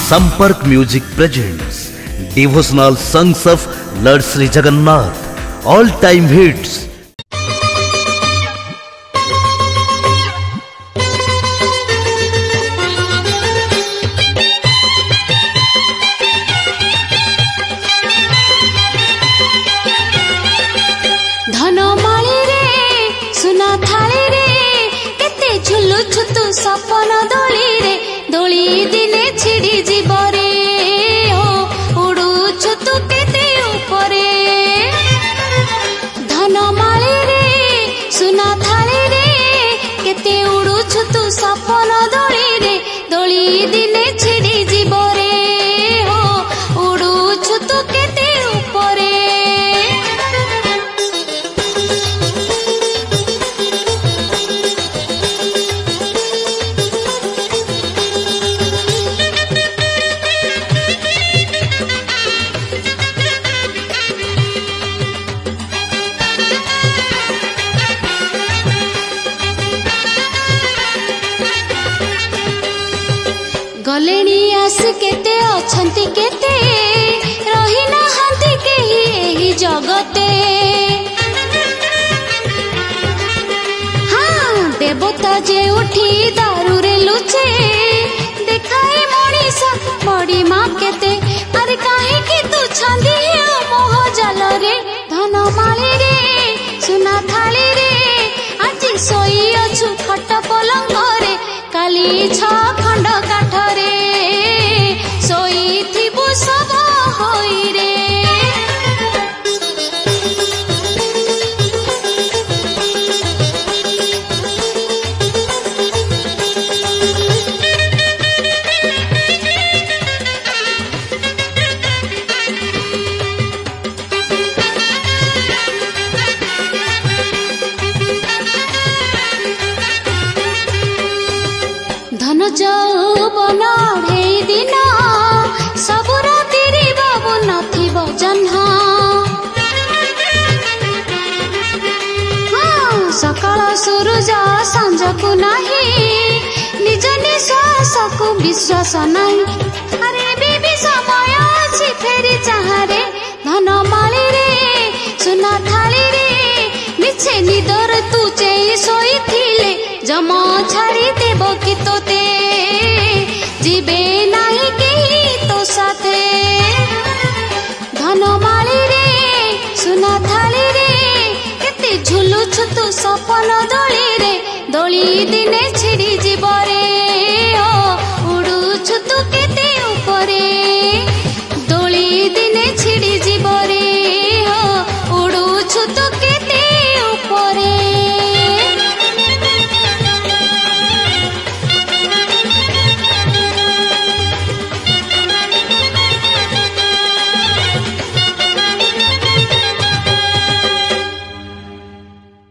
Sampark Music presents devotional songs of Lord Sri Jagannath, all-time hits. सपन दोली रे दोली दिने छिड़ी जीवरे उड़ुछु तू केते ऊपरे धन माली रे सुना थाली रे केते उड़ुछु तू सपन दोली रे दोली दिने छिड़ी जीवरे उड़ुछु तू केते ऊपरे गलेनी आस केते अछंती केते रही नाहंती केही एही जगते हाँ देवता जे उठी दारू रे लुचे देखाई मनीष बड़ी माँ केते अरे काहे कि तू छंदी मोह जाल रे धन माली रे सुना थाली रे आज सोई अछु खट पलंग रे काली छ खंड काठ रे सोई थिबु सब होई रे धन जौवन ढेई दिन सबुर तिरी बाबू नथिब जह्न सकाळ सूरज संजकु नाही निज निश्वास को विश्वास नाही अरे बेबी समय अछि फेरी चाहरे धन माली रे सुना थाली रे मिछे निदर तू चेई सोई थिले जमा छाड़ी देव कि तोते जीवे नाही केही तो साथे धन माली रे सुना थाली रे केते झुलुछु तू सपन दोली रे दोली दिने छिड़ी जीवरे